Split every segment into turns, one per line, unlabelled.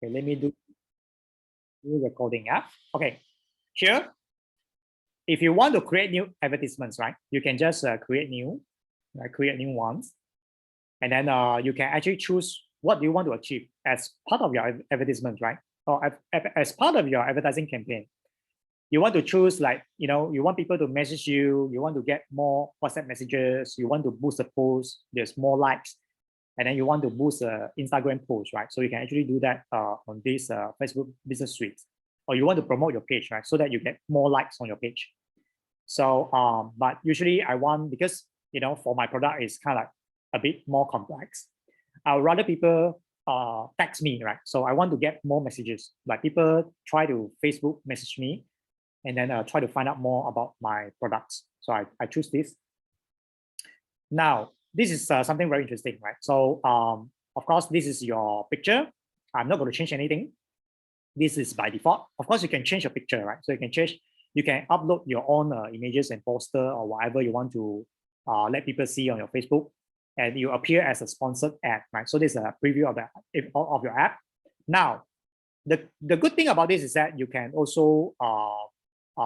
Okay, let me do recording. Yeah. Okay. Here, if you want to create new advertisements, right, you can just create new ones, and then you can actually choose what you want to achieve as part of your advertisement, right, or as part of your advertising campaign. You want to choose, like, you want people to message you, you want to get more WhatsApp messages, you want to boost the post, there's more likes, and then you want to boost Instagram post, right? So you can actually do that on this Facebook Business Suite, or you want to promote your page, right, so that you get more likes on your page. So, but usually I want, because for my product is kind of like a bit more complex, I would rather people text me, right? So I want to get more messages, like people try to Facebook message me, and then try to find out more about my products. So I choose this. Now, this is something very interesting, right? So of course, this is your picture. I'm not going to change anything. This is by default. Of course, you can change your picture, right? So you can upload your own images and poster or whatever you want to let people see on your Facebook, and you appear as a sponsored ad, right? So this is a preview of your app. Now, the good thing about this is that you can also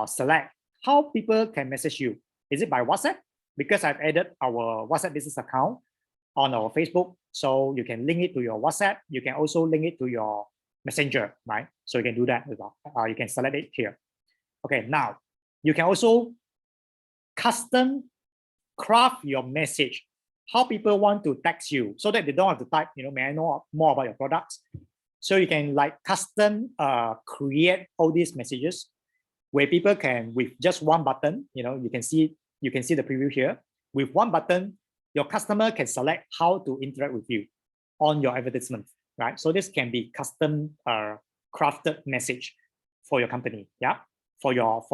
select how people can message you. Is it by WhatsApp? Because I've added our WhatsApp business account on our Facebook, so you can link it to your WhatsApp. You can also link it to your Messenger, right? So you can do that as well. You can select it here. Okay, now you can also custom craft your message, how people want to text you, so that they don't have to type, may I know more about your products? So you can like custom create all these messages where people can, with just one button, you can see the preview here. With one button, your customer can select how to interact with you on your advertisement, right? So this can be custom crafted message for your company, yeah, for your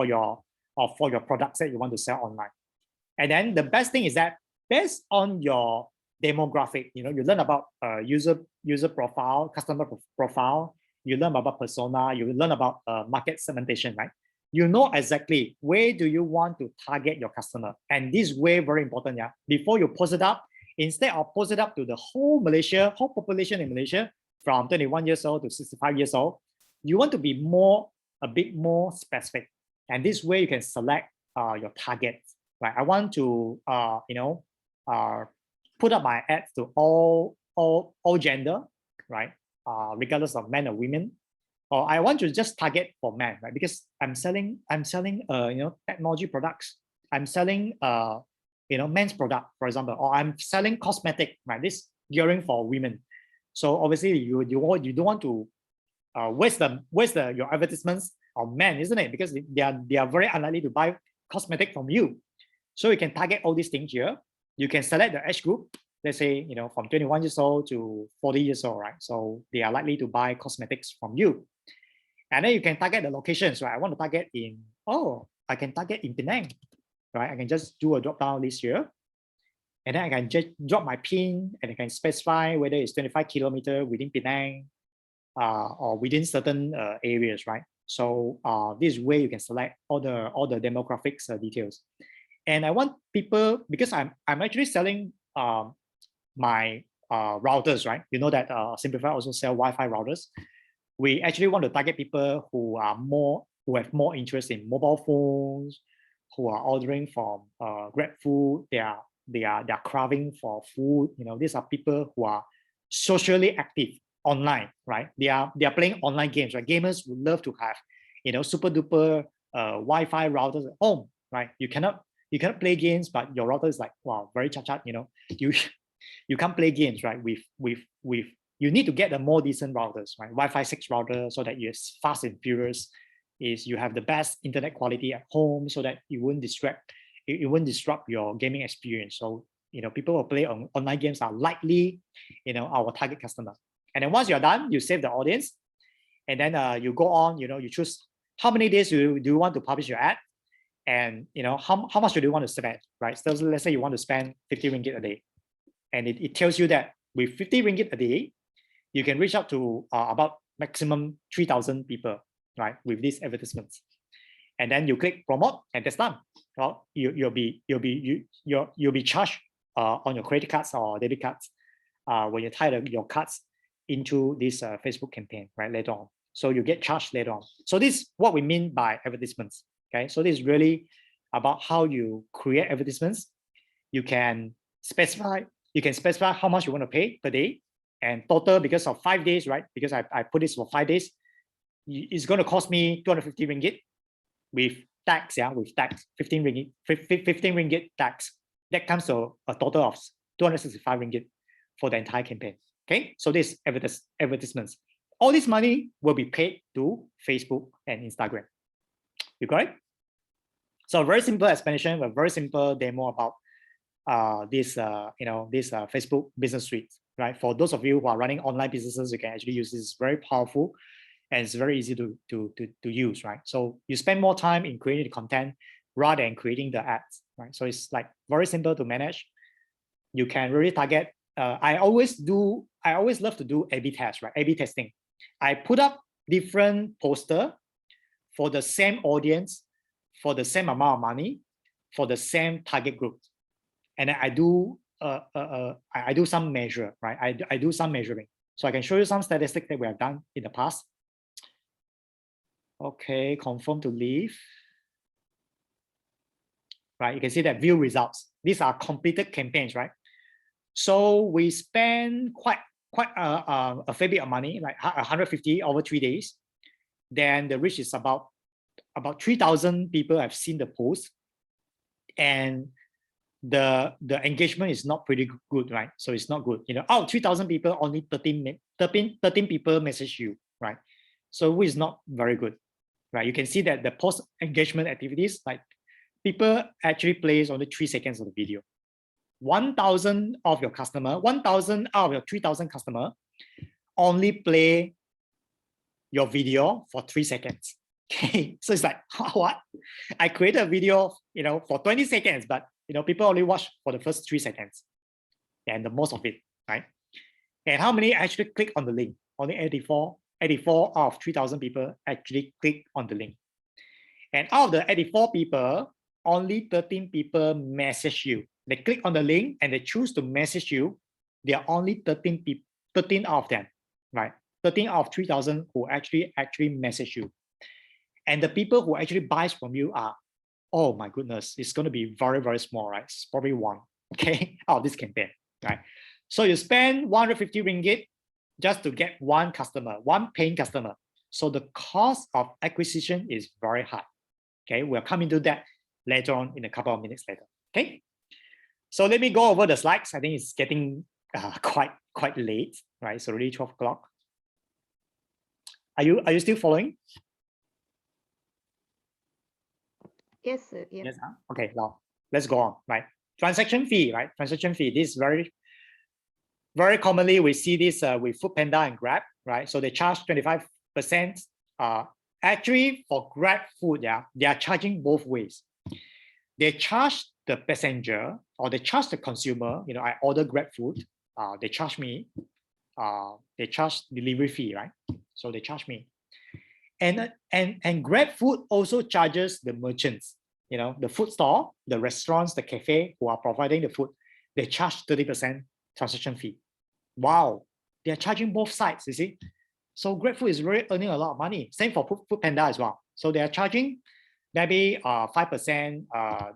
products that you want to sell online. And then the best thing is that based on your demographic, you learn about user profile, customer profile, you learn about persona, you learn about market segmentation, right? You know exactly where do you want to target your customer. And this is very important, yeah. Before you post it up, instead of post it up to the whole population in Malaysia from 21 years old to 65 years old, you want to be a bit more specific. And this way you can select your target, right? I want to, put up my ads to all gender, right? Regardless of men or women. Or I want to just target for men, right? Because I'm selling technology products. I'm selling men's product, for example, or I'm selling cosmetic, right? This gearing for women. So obviously you don't want to waste your advertisements on men, isn't it? Because they are very unlikely to buy cosmetic from you. So you can target all these things here. You can select the age group. Let's say from 21 years old to 40 years old, right? So they are likely to buy cosmetics from you. And then you can target the locations, right? I want to target I can target in Penang, right? I can just do a drop down list here. And then I can just drop my pin, and I can specify whether it's 25 kilometers within Penang or within certain areas, right? So this way you can select all the demographics details. And I want people, because I'm actually selling my routers, right? You know that Simplify also sell Wi-Fi routers. We actually want to target people who have more interest in mobile phones, who are ordering from GrabFood. They are craving for food. These are people who are socially active online, right? They are playing online games, right? Gamers would love to have super duper Wi-Fi routers at home, right? You cannot play games, but your router is like, wow, very chat. You can't play games, right? With you need to get a more decent routers, right? Wi-Fi 6 router, so that you're fast and furious, is you have the best internet quality at home, so that it won't disrupt your gaming experience. So people who play on online games are likely our target customer. And then once you're done, you save the audience, and then you go on. You choose how many days do you want to publish your ad, and how much do you want to spend, right? So let's say you want to spend 50 ringgit a day, and it tells you that with 50 ringgit a day, you can reach out to about maximum 3,000 people, right, with these advertisements. And then you click promote, and that's done. Well, you'll be charged on your credit cards or debit cards when you tie your cards. into this Facebook campaign, right, later on. So you get charged later on. So this is what we mean by advertisements. Okay, so this is really about how you create advertisements. You can specify how much you want to pay per day, and total, because of 5 days, right? Because I put this for 5 days, it's going to cost me 250 ringgit with tax, yeah, with tax, 15 ringgit tax. That comes to a total of 265 ringgit for the entire campaign. Okay, so this advertisements. All this money will be paid to Facebook and Instagram. You got it? So very simple explanation, a very simple demo about this Facebook Business Suite, right? For those of you who are running online businesses, you can actually use this. It's very powerful and it's very easy to use, right? So you spend more time in creating the content rather than creating the ads, right? So it's like very simple to manage. You can really target. I always love to do A/B tests, right? A/B testing. I put up different poster for the same audience, for the same amount of money, for the same target group, and I do some measure, right? I do some measuring, so I can show you some statistics that we have done in the past. Okay, confirm to leave. Right, you can see that view results. These are completed campaigns, right? So we spend quite a fair bit of money, like 150 over 3 days. Then the reach is about 3,000 people have seen the post, and the engagement is not pretty good, right? So it's not good. Out of 3,000 people, only 13 people message you, right? So which is not very good, right? You can see that the post engagement activities, like people actually plays only 3 seconds of the video. 1,000 of your customer, 1,000 out of your 3,000 customer only play your video for 3 seconds. Okay, so it's like, what? I created a video, for 20 seconds, but people only watch for the first 3 seconds, and the most of it, right? And how many actually click on the link? Only 84 out of 3,000 people actually click on the link. And out of the 84 people, only 13 people message you. They click on the link and they choose to message you. There are only 13 people, 13 out of them, right? 13 out of 3,000 who actually message you. And the people who actually buys from you are, oh my goodness, it's going to be very, very small, right? It's probably one, okay, out of this campaign, right? So you spend 150 ringgit just to get one customer, one paying customer. So the cost of acquisition is very high. Okay, we'll come into that later on in a couple of minutes later. Okay, so let me go over the slides. I think it's getting quite late, right? So already 12 o'clock. Are you still following?
Yes, sir.
Yes. Huh? Okay, now let's go on. Right, transaction fee. Right, transaction fee. This is very commonly we see this with Foodpanda and Grab. Right, so they charge 25%. Actually, for Grab Food, yeah, they are charging both ways. They charge the passenger or they charge the consumer. I order Grab Food. They charge me. They charge delivery fee, right? So they charge me. And Grab Food also charges the merchants. The food store, the restaurants, the cafe who are providing the food. They charge 30% transaction fee. Wow, they are charging both sides. You see. So GrabFood is really earning a lot of money. Same for Foodpanda as well. So they are charging maybe 5%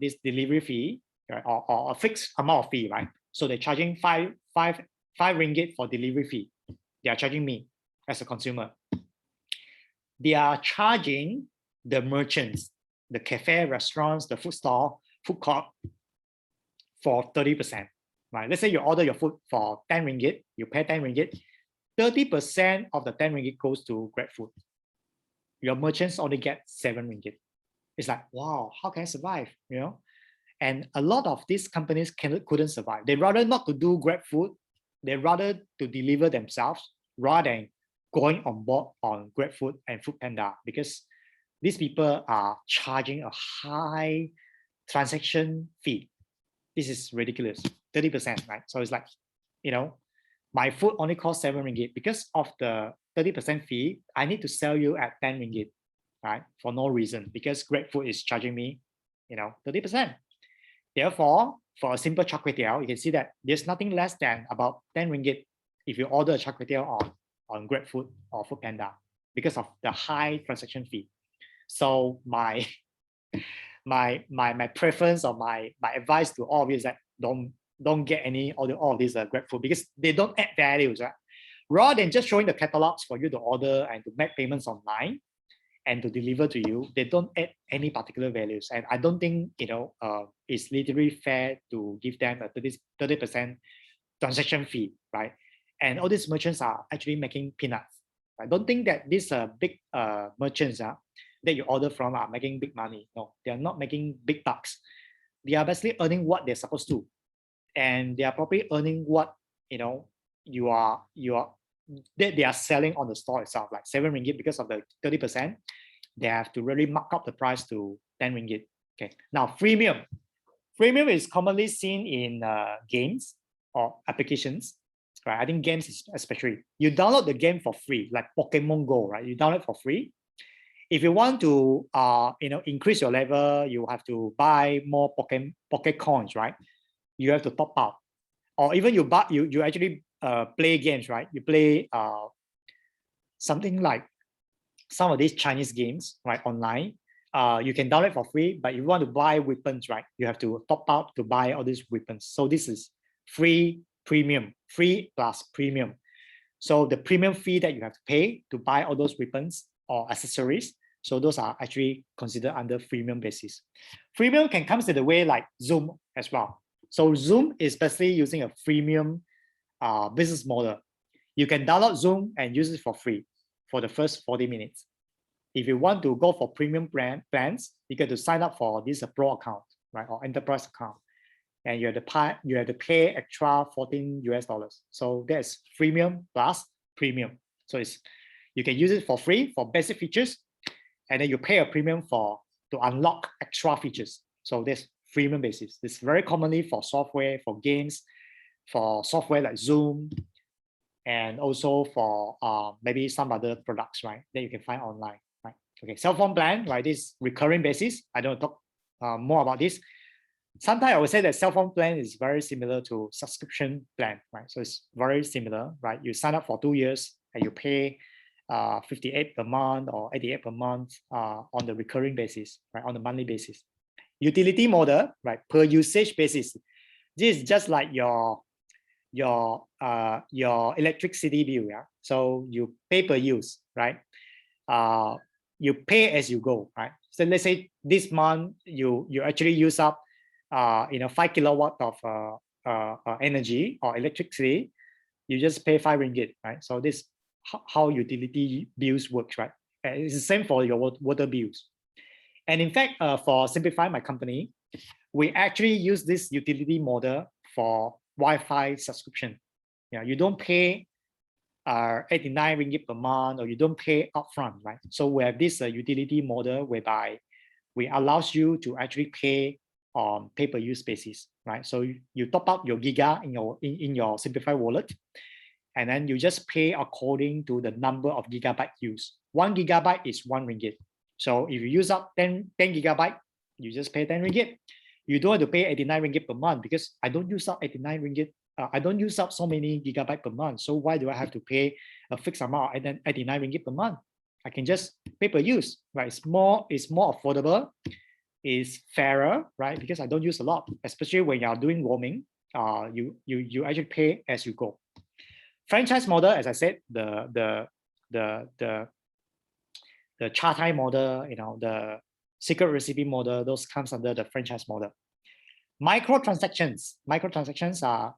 this delivery fee, right? or a fixed amount of fee, right? So they're charging 5 ringgit for delivery fee. They are charging me as a consumer. They are charging the merchants, the cafe, restaurants, the food store, food court for 30%, right? Let's say you order your food for 10 ringgit, you pay 10 ringgit. 30% of the 10 ringgit goes to GrabFood. Your merchants only get 7 ringgit. It's like, wow, how can I survive? And a lot of these companies couldn't survive. They rather not to do GrabFood. They rather to deliver themselves rather than going on board on GrabFood and Foodpanda, because these people are charging a high transaction fee. This is ridiculous, 30%, right? So it's like, my food only costs 7 ringgit. Because of the 30% fee, I need to sell you at 10 ringgit, right? For no reason, because GrabFood is charging me, 30%. Therefore, for a simple char kway teow, you can see that there's nothing less than about 10 ringgit if you order a char kway teow on on GrabFood or Foodpanda because of the high transaction fee. So my preference or my advice to all of you is that don't get any all of these GrabFood because they don't add values. Right? Rather than just showing the catalogs for you to order and to make payments online and to deliver to you, they don't add any particular values. And I don't think it's literally fair to give them a 30% transaction fee, right? And all these merchants are actually making peanuts. I don't think that these big merchants that you order from are making big money. No, they are not making big bucks. They are basically earning what they're supposed to, and they are probably earning what you are that they are selling on the store itself, like 7 ringgit because of the 30%. They have to really mark up the price to 10 ringgit. Okay, now freemium. Freemium is commonly seen in games or applications. Right, I think games especially. You download the game for free, like Pokemon Go, right? You download for free. If you want to, increase your level, you have to buy more Poke coins, right? You have to top up, or even you actually play games, right? You play something like some of these Chinese games, right, online. You can download for free, but if you want to buy weapons, right, you have to top up to buy all these weapons. So this is free premium, free plus premium. So the premium fee that you have to pay to buy all those weapons or accessories, so those are actually considered under freemium basis. Freemium can come in the way like Zoom as well. So Zoom is basically using a freemium business model. You can download Zoom and use it for free for the first 40 minutes. If you want to go for premium plans, you get to sign up for this pro account, right, or enterprise account, and you have to pay extra $14. So that's freemium plus premium. So you can use it for free for basic features, and then you pay a premium to unlock extra features. So that's freemium basis. It's very commonly for software, for games, for software like Zoom, and also for maybe some other products, right, that you can find online, right? Okay, cell phone plan, right? This recurring basis. I don't talk more about this. Sometimes I would say that cell phone plan is very similar to subscription plan, right? So it's very similar, right? You sign up for 2 years and you pay 58 per month or 88 per month on the recurring basis, right? On the monthly basis. Utility model, right? Per usage basis. This is just like your electricity bill, yeah. So you pay per use, right? You pay as you go, right? So let's say this month you actually use up 5 kilowatt of energy or electricity, you just pay 5 ringgit, right? So this how utility bills works, right? It's the same for your water bills. And in fact, for Simplify, my company, we actually use this utility model for Wi-Fi subscription. Yeah, you don't pay 89 ringgit per month, or you don't pay upfront, right? So we have this utility model whereby we allows you to actually pay on pay-per-use basis, right? So you top up your giga in your Simplify wallet, and then you just pay according to the number of gigabyte used. 1 gigabyte is 1 ringgit. So if you use up 10 gigabyte, you just pay 10 ringgit. You don't have to pay 89 ringgit per month because I don't use up 89 ringgit. I don't use up so many gigabyte per month. So why do I have to pay a fixed amount and then 89 ringgit per month? I can just pay per use, right? It's more affordable, is fairer, right? Because I don't use a lot, especially when you are doing roaming. You actually pay as you go. Franchise model, as I said, the Cha Tai model, the secret recipe model, those comes under the franchise model. Microtransactions are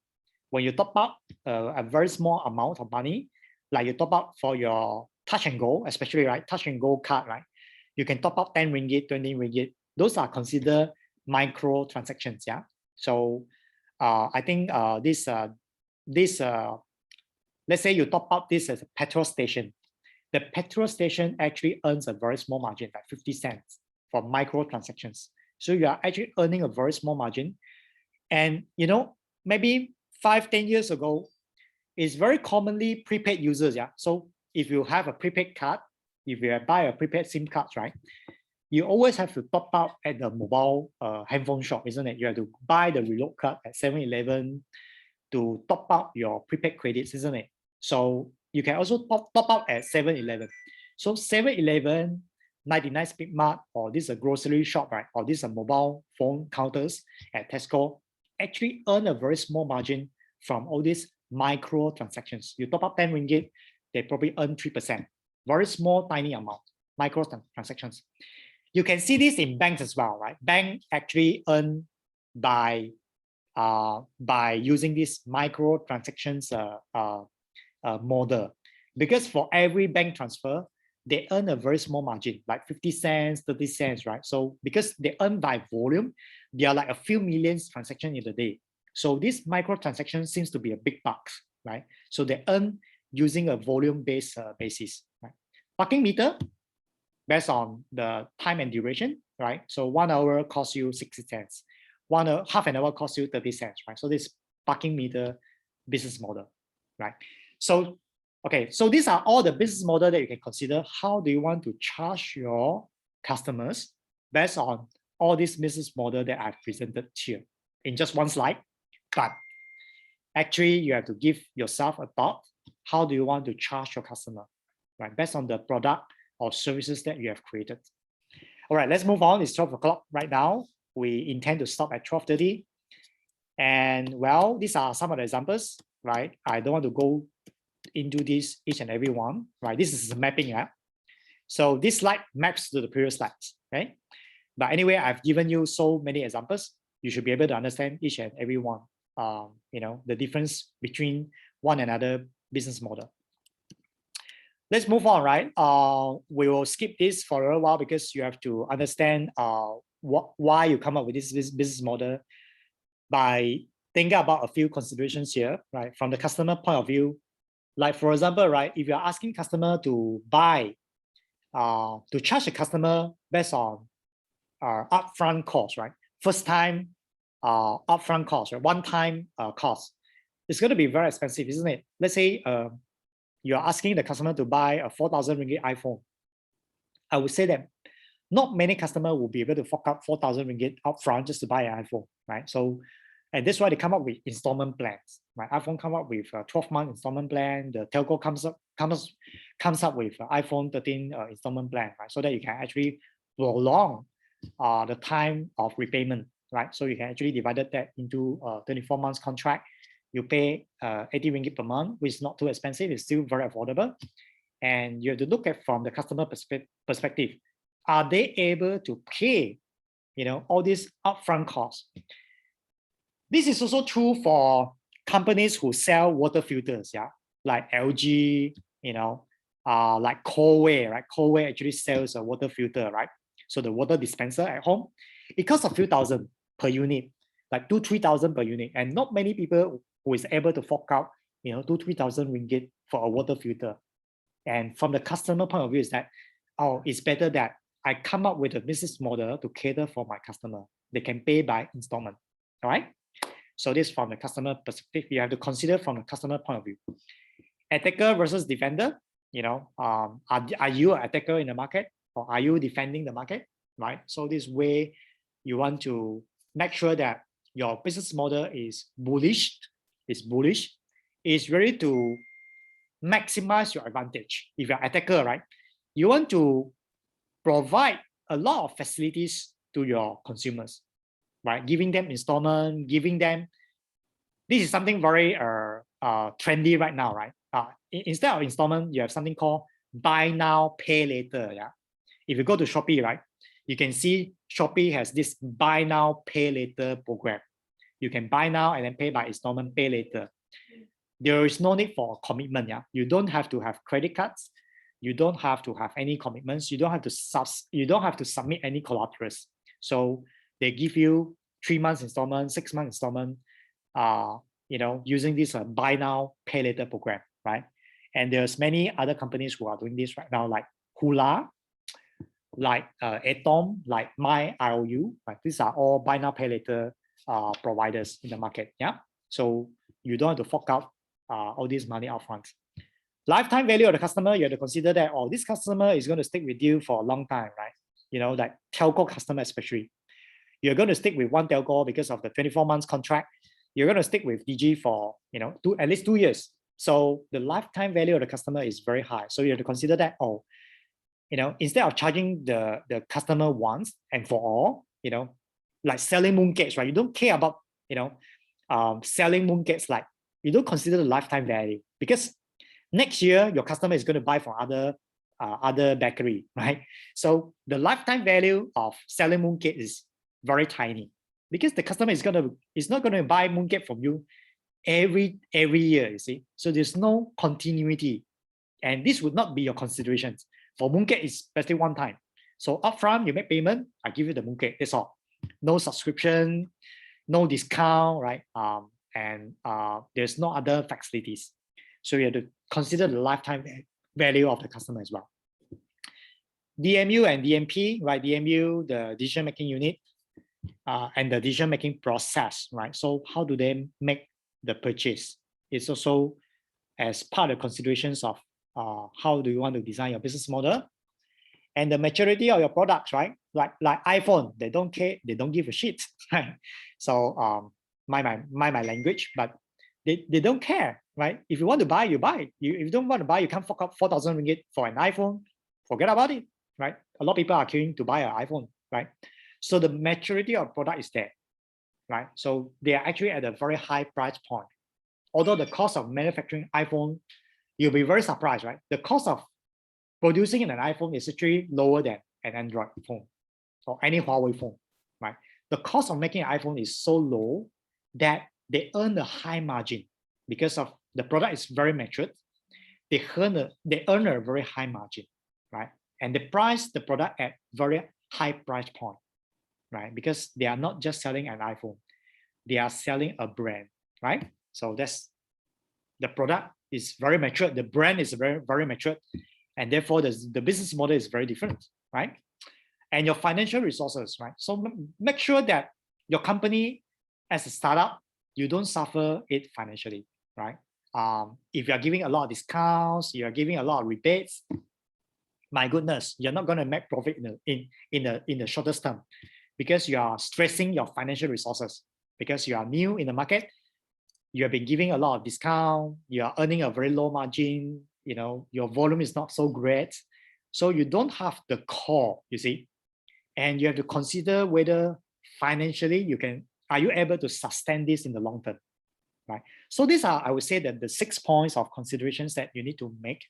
when you top up a very small amount of money, like you top up for your Touch and Go, especially, right? Touch and Go card, right? You can top up 10 ringgit, 20 ringgit. Those are considered micro transactions, yeah. So I think this let's say you top up this as a petrol station. The petrol station actually earns a very small margin, like 50 cents for micro transactions. So you are actually earning a very small margin. And maybe 5-10 years ago, it's very commonly prepaid users, yeah. So if you have a prepaid card, if you buy a prepaid SIM card, right, you always have to top up at the mobile handphone shop, isn't it? You have to buy the reload card at 7-Eleven to top up your prepaid credits, isn't it? So you can also top up at 7-Eleven. So 7-Eleven, 99 Speed Mart, or this is a grocery shop, right? Or this is a mobile phone counters at Tesco, actually earn a very small margin from all these micro transactions. You top up 10 ringgit, they probably earn 3%. Very small, tiny amount, micro transactions. You can see this in banks as well, right? Bank actually earn by using this micro transactions model, because for every bank transfer, they earn a very small margin, like 50 cents, 30 cents, right? So because they earn by volume, they are like a few millions transaction in a day. So this micro transaction seems to be a big bucks, right? So they earn using a volume-based basis, right? Parking meter, based on the time and duration, right? So 1 hour costs you 60 cents. Half an hour costs you 30 cents, right? So this parking meter business model, right? So, okay, so these are all the business model that you can consider. How do you want to charge your customers based on all these business model that I've presented here in just one slide? But actually, you have to give yourself a thought. How do you want to charge your customer, right? Based on the product or services that you have created. All right, let's move on. It's 12 o'clock right now. We intend to stop at 12:30. And well, these are some of the examples, right? I don't want to go into this each and every one, right? This is a mapping app. So this slide maps to the previous slides, right? But anyway, I've given you so many examples. You should be able to understand each and every one, the difference between one another business model. Let's move on, right? We will skip this for a while because you have to understand why you come up with this business model by thinking about a few considerations here, right? From the customer point of view, like for example, right, if you're asking customer to buy, to charge a customer based on upfront cost, right? First time upfront cost, right? One-time cost, it's going to be very expensive, isn't it? Let's say you're asking the customer to buy a 4,000 ringgit iPhone. I would say that not many customers will be able to fork out 4,000 ringgit upfront just to buy an iPhone, right? So, and that's why they come up with installment plans, right? iPhone come up with a 12-month installment plan. The telco comes up with iPhone 13 installment plan, right? So that you can actually prolong the time of repayment, right? So you can actually divide that into a 24 months contract. You pay 80 ringgit per month, which is not too expensive. It's still very affordable. And you have to look at from the customer perspective. Are they able to pay, all these upfront costs? This is also true for companies who sell water filters, yeah, like LG, like Colway, right? Colway actually sells a water filter, right? So the water dispenser at home, it costs a few thousand per unit, like 2,000-3,000 per unit, and not many people who is able to fork out, 2,000-3,000 ringgit for a water filter. And from the customer point of view, is that, oh, it's better that I come up with a business model to cater for my customer. They can pay by installment. All right. So this from the customer perspective, you have to consider from the customer point of view. Attacker versus defender. Are you an attacker in the market, or are you defending the market? Right. So this way, you want to make sure that your business model is bullish. Is really to maximize your advantage. If you're an attacker, right, you want to provide a lot of facilities to your consumers, right? Giving them installment, this is something very trendy right now, right? Instead of installment, you have something called buy now, pay later. Yeah. If you go to Shopee, right, you can see Shopee has this buy now, pay later program. You can buy now and then pay by installment, pay later. There is no need for commitment. Yeah, you don't have to have credit cards. You don't have to have any commitments. You don't have to submit any collaterals. So they give you 3 months installment, 6 months installment. Using this buy now, pay later program, right? And there's many other companies who are doing this right now, like Hula, like Atom, like MyROU. Right? These are all buy now, pay later providers in the market. Yeah, so you don't have to fork out all this money upfront. Lifetime value of the customer, you have to consider that, this customer is going to stick with you for a long time, right? Like telco customer especially. You're going to stick with one telco because of the 24 months contract. You're going to stick with Digi for, at least 2 years. So the lifetime value of the customer is very high. So you have to consider that, oh, instead of charging the customer once and for all, like selling mooncakes, right? You don't care about, selling mooncakes, like you don't consider the lifetime value, because next year your customer is going to buy from other bakery, right? So the lifetime value of selling mooncake is very tiny, because the customer is not going to buy mooncake from you every year, you see. So there's no continuity, and this would not be your considerations. For mooncake, it's especially one time. So upfront, you make payment, I give you the mooncake, that's all. No subscription, no discount, right? And there's no other facilities. So you have to consider the lifetime value of the customer as well. DMU and DMP, right? DMU, the decision-making unit, and the decision-making process, right? So how do they make the purchase? It's also as part of considerations of how do you want to design your business model, and the maturity of your products, right? Like iPhone, they don't care, they don't give a shit, right? So my language, but they don't care, right? If you want to buy, you buy. If you don't want to buy, you can't fork out 4,000 ringgit for an iPhone. Forget about it, right? A lot of people are queuing to buy an iPhone, right? So the maturity of product is there, right? So they are actually at a very high price point. Although the cost of manufacturing iPhone, you'll be very surprised, right? The cost of producing an iPhone is actually lower than an Android phone or any Huawei phone, right? The cost of making an iPhone is so low that they earn a high margin because of the product is very matured. They earn a very high margin, right? And they price the product at very high price point, right? Because they are not just selling an iPhone, they are selling a brand, right? So that's the product is very mature, the brand is very, very mature, and therefore the business model is very different, right? And your financial resources, right? So make sure that your company as a startup, you don't suffer it financially, right? If you're giving a lot of discounts, you're giving a lot of rebates, my goodness, you're not going to make profit in the shortest term, because you are stressing your financial resources, because you are new in the market, you have been giving a lot of discount, you are earning a very low margin, your volume is not so great. So you don't have the core, you see, and you have to consider whether financially are you able to sustain this in the long term, right? So these are, I would say, that the 6 points of considerations that you need to make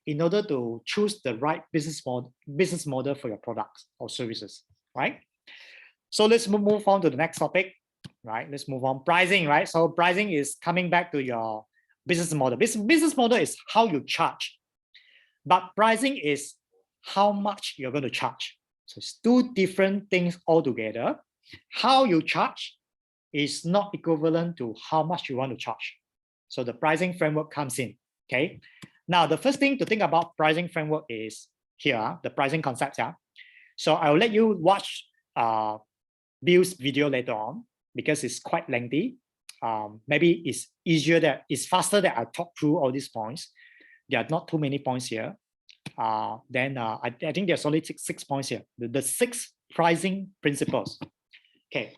in order to choose the right business model for your products or services, right? So let's move on to the next topic, right? Let's move on. Pricing, right? So pricing is coming back to your business model. Business model is how you charge, but pricing is how much you're going to charge. So it's two different things altogether. How you charge is not equivalent to how much you want to charge. So the pricing framework comes in, okay? Now, the first thing to think about pricing framework is here, the pricing concepts, yeah? So I will let you watch Bill's video later on, because it's quite lengthy. Maybe it's faster that I talk through all these points. There are not too many points here. I think there's only six points here. The 6 pricing principles. Okay,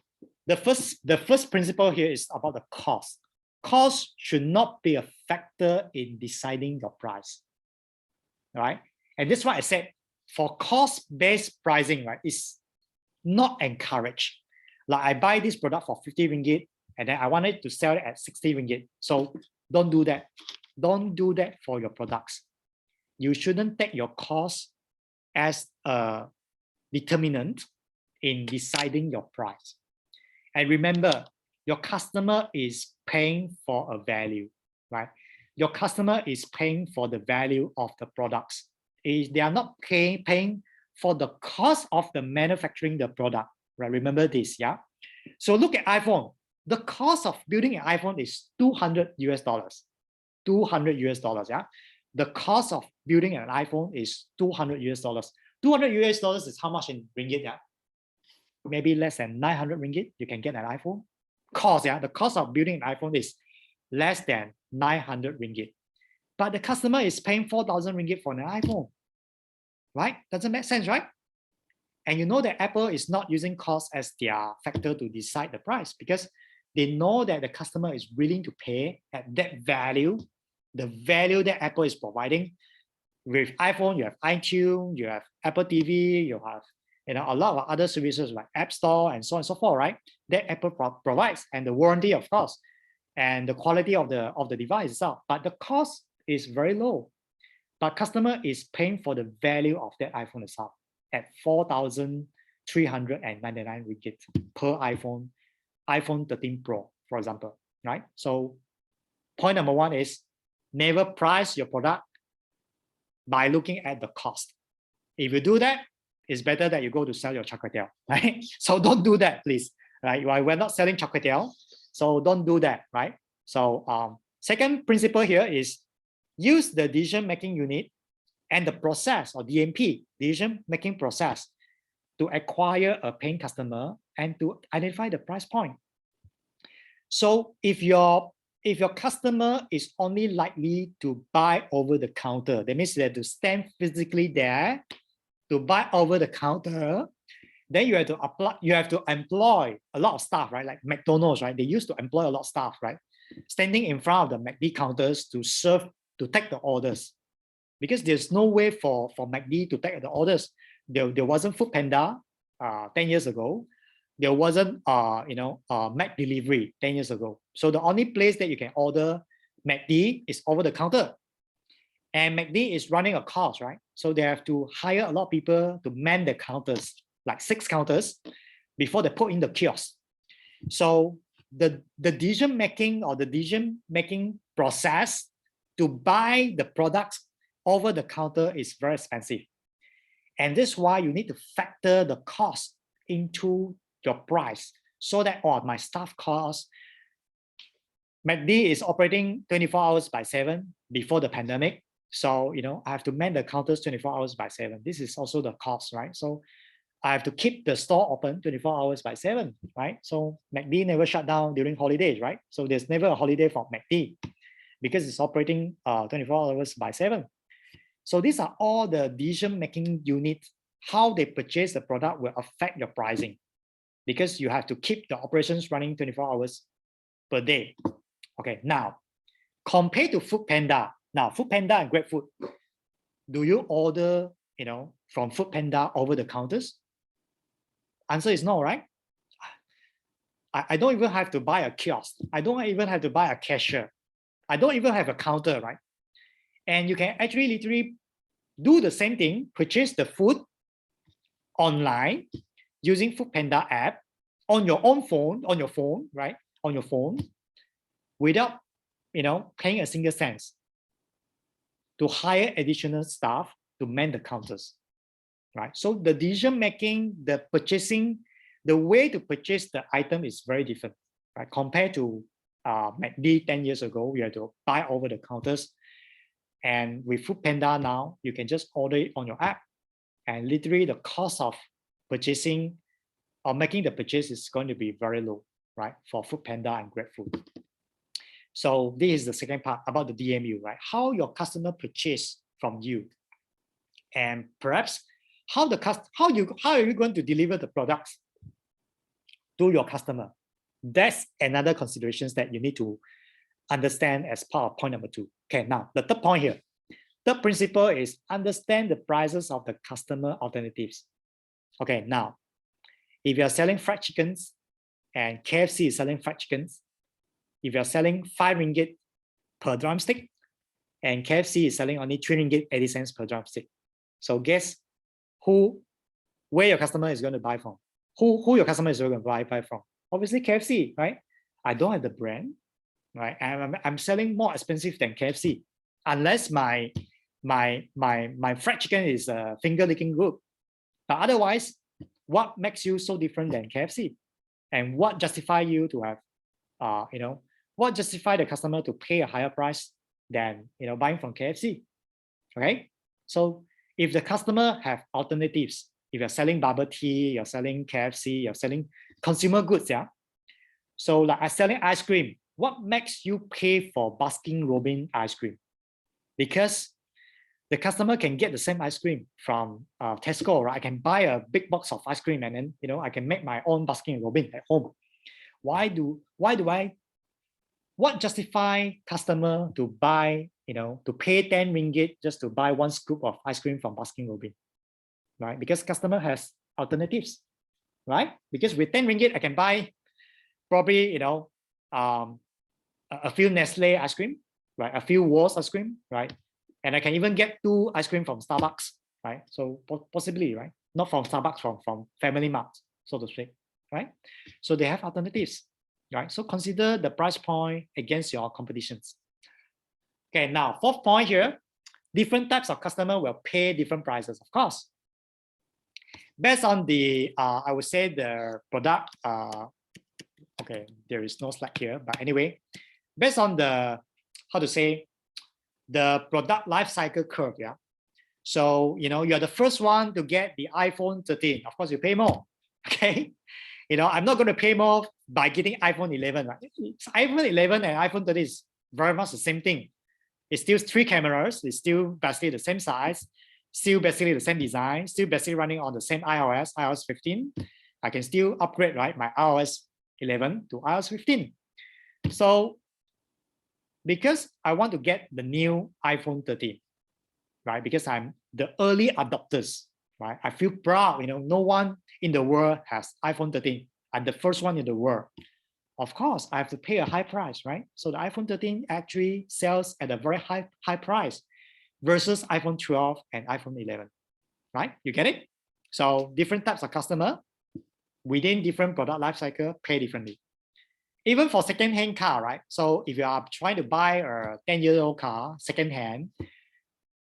the first principle here is about the cost. Cost should not be a factor in deciding your price, right? And that's why I said for cost-based pricing, right, is not encouraged. Like I buy this product for 50 ringgit and then I wanted to sell it at 60 ringgit. So don't do that. Don't do that for your products. You shouldn't take your cost as a determinant in deciding your price. And remember, your customer is paying for a value, right? Your customer is paying for the value of the products. They are not paying for the cost of the manufacturing the product, right? Remember this, yeah? So look at iPhone. The cost of building an iPhone is $200 US. $200 US, yeah? The cost of building an iPhone is $200 US. $200 US is how much in ringgit, yeah? Maybe less than 900 ringgit, you can get an iPhone. Cost, yeah? The cost of building an iPhone is less than 900 ringgit. But the customer is paying 4,000 ringgit for an iPhone, right? Doesn't make sense, right? And you know that Apple is not using cost as their factor to decide the price, because they know that the customer is willing to pay at that value the value that Apple is providing. With iPhone, you have iTunes, you have Apple TV, you have a lot of other services like App Store and so on and so forth, right? That Apple provides, and the warranty, of course, and the quality of the device itself. But the cost is very low. But customer is paying for the value of that iPhone itself at 4,399 ringgit per iPhone 13 Pro, for example, right? So point number one is never price your product by looking at the cost. If you do that, it's better that you go to sell your char kway teow, right? So don't do that, please, right? We're not selling char kway teow, so don't do that, right? So second principle here is use the decision-making unit and the process, or DMP, decision-making process, to acquire a paying customer and to identify the price point. So if your customer is only likely to buy over the counter, that means they have to stand physically there to buy over the counter, then you have to employ a lot of staff, right? Like McDonald's, right? They used to employ a lot of staff, right? Standing in front of the McD counters to take the orders, because there's no way for McD to take the orders. There wasn't Food Panda 10 years ago. There wasn't Mac delivery 10 years ago. So the only place that you can order McD is over the counter. And McD is running a cost, right? So they have to hire a lot of people to man the counters, like 6 counters, before they put in the kiosk. So the decision-making or the decision-making process to buy the products over the counter is very expensive. And this is why you need to factor the cost into your price, so that my staff cost, McD is operating 24 hours by 7 before the pandemic. So, I have to man the counters 24 hours by 7. This is also the cost, right? So I have to keep the store open 24 hours by 7, right? So McD never shut down during holidays, right? So there's never a holiday for McD because it's operating 24 hours by 7. So these are all the decision-making units. How they purchase the product will affect your pricing, because you have to keep the operations running 24 hours per day. Okay, now, compared to Food Panda, now Food Panda and GrabFood, do you order, from Food Panda over the counters? Answer is no, right? I don't even have to buy a kiosk. I don't even have to buy a cashier. I don't even have a counter, right? And you can actually literally do the same thing, purchase the food online using Food Panda app on your own phone, on your phone, right? On your phone, without, paying a single cent to hire additional staff to man the counters, right? So the decision making, the purchasing, the way to purchase the item is very different, right? Compared to McD 10 years ago, we had to buy over the counters. And with Food Panda now, you can just order it on your app. And literally the cost of purchasing or making the purchase is going to be very low, right? For Food Panda and GrabFood. So this is the second part about the DMU, right? How your customer purchase from you. And perhaps how are you going to deliver the products to your customer? That's another considerations that you need to understand as part of point number 2. Okay, now the third point here. Third principle is understand the prices of the customer alternatives. Okay, now, if you're selling fried chickens and KFC is selling fried chickens, if you're selling 5 ringgit per drumstick and KFC is selling only 3 ringgit 80 cents per drumstick. So guess where your customer is going to buy from? Who your customer is going to buy from? Obviously KFC, right? I don't have the brand, right? I'm selling more expensive than KFC, unless my fried chicken is a finger licking good. But otherwise, what makes you so different than KFC? And what justify you to have, what justify the customer to pay a higher price than, buying from KFC? Okay, so if the customer have alternatives, if you're selling bubble tea, you're selling KFC, you're selling consumer goods, yeah. So like I'm selling ice cream. What makes you pay for Baskin Robbins ice cream? Because the customer can get the same ice cream from Tesco, right? I can buy a big box of ice cream and then, I can make my own Baskin Robbins at home. What justify customer to buy, to pay 10 ringgit just to buy one scoop of ice cream from Baskin Robbins, right? Because customer has alternatives, right? Because with 10 ringgit, I can buy probably, a few Nestle ice cream, right? A few Walls ice cream, right? And I can even get 2 ice cream from Starbucks, right? So possibly, right? Not from Starbucks, from Family Mart, so to speak, right? So they have alternatives, right? So consider the price point against your competitions. Okay, now 4th point here, different types of customer will pay different prices, of course. Based on the, I would say the product, okay, there is no slide here, but anyway, based on the, how to say, the product life cycle curve, yeah. So, you're the first one to get the iPhone 13. Of course, you pay more, okay? I'm not going to pay more by getting iPhone 11, right? It's iPhone 11 and iPhone 13 is very much the same thing. It's still 3 cameras. It's still basically the same size, still basically the same design, still basically running on the same iOS 15. I can still upgrade, right, my iOS 11 to iOS 15. So because I want to get the new iPhone 13, right? Because I'm the early adopters, right? I feel proud, no one in the world has iPhone 13. I'm the first one in the world. Of course, I have to pay a high price, right? So the iPhone 13 actually sells at a very high price versus iPhone 12 and iPhone 11, right? You get it? So different types of customer within different product life cycle pay differently. Even for second-hand car, right? So if you are trying to buy a 10-year-old car, second-hand,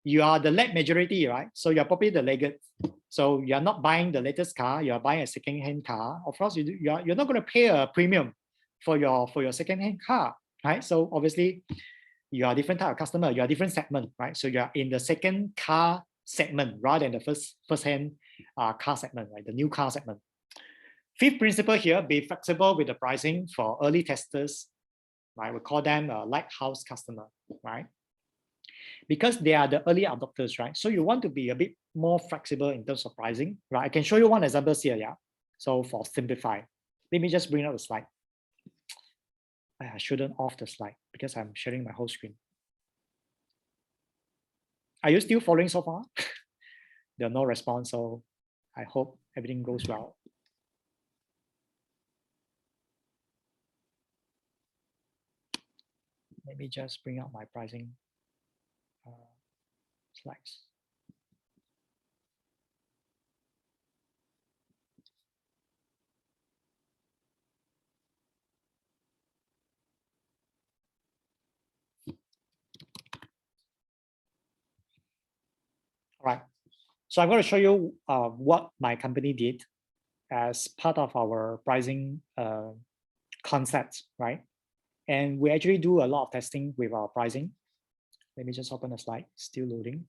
you are the late majority, right? So you're probably the laggard. So you're not buying the latest car, you're buying a second-hand car. Of course, you're not going to pay a premium for your second-hand car, right? So obviously, you are a different type of customer, you are a different segment, right? So you are in the second car segment rather than the first-hand car segment, right? The new car segment. 5th principle here, be flexible with the pricing for early testers, right? We call them a lighthouse customer, right? Because they are the early adopters, right? So you want to be a bit more flexible in terms of pricing, right? I can show you one example here, yeah? So for simplify, let me just bring up the slide. I shouldn't off the slide because I'm sharing my whole screen. Are you still following so far? There's no response, so I hope everything goes well. Let me just bring up my pricing slides. All right. So I'm going to show you what my company did as part of our pricing concept, right? And we actually do a lot of testing with our pricing. Let me just open the slide, still loading.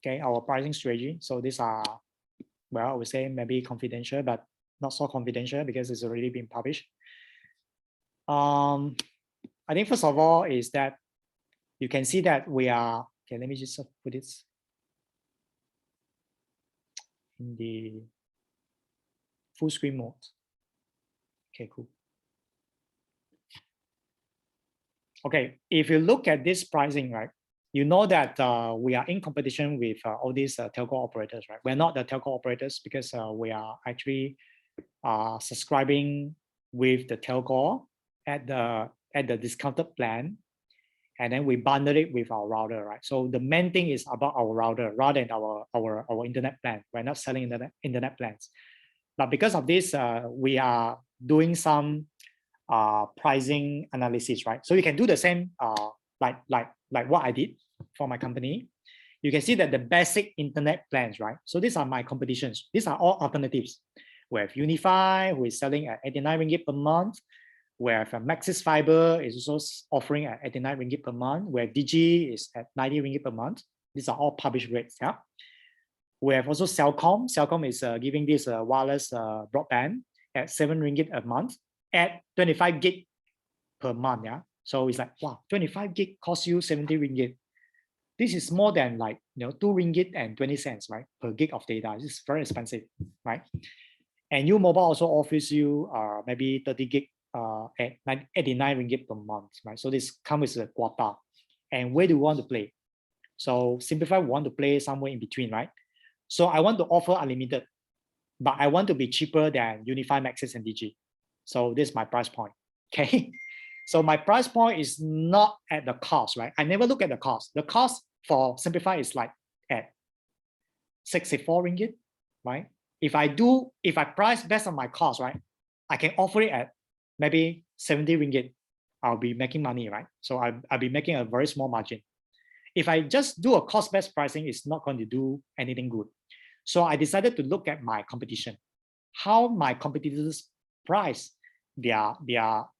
Okay, our pricing strategy. So these are, well, I would say maybe confidential, but not so confidential because it's already been published. I think first of all is that you can see that we are, okay, let me just put it in the full screen mode. Okay, cool. Okay, if you look at this pricing, right, you know that we are in competition with all these telco operators, right? We're not the telco operators because we are actually subscribing with the telco at the discounted plan, and then we bundle it with our router, right? So the main thing is about our router rather than our internet plan. We're not selling internet plans, but because of this, we are doing some pricing analysis, right? So you can do the same, like what I did for my company. You can see that the basic internet plans, right? So these are my competitions. These are all alternatives. We have Unify, who is selling at 89 ringgit per month. We have Maxis Fiber is also offering at 89 ringgit per month. We have Digi is at 90 ringgit per month. These are all published rates. Yeah. We have also Celcom. Celcom is giving this wireless broadband at 7 ringgit a month at 25 gig per month. Yeah. So it's like, wow, 25 gig costs you 70 ringgit. This is more than like 2 ringgit and 20 cents, right, per gig of data. This is very expensive, right? And U Mobile also offers you maybe 30 gig at 89 ringgit per month, right? So this comes with a quota. And where do you want to play? So Simplify want to play somewhere in between, right? So I want to offer unlimited, but I want to be cheaper than Unify, Maxis, and Digi. So this is my price point, okay? So my price point is not at the cost, right? I never look at the cost. The cost for Simplify is like at 64 ringgit, right? If I price based on my cost, right, I can offer it at maybe 70 ringgit. I'll be making money, right? So I'll be making a very small margin. If I just do a cost-based pricing, it's not going to do anything good. So I decided to look at my competition, how my competitors price their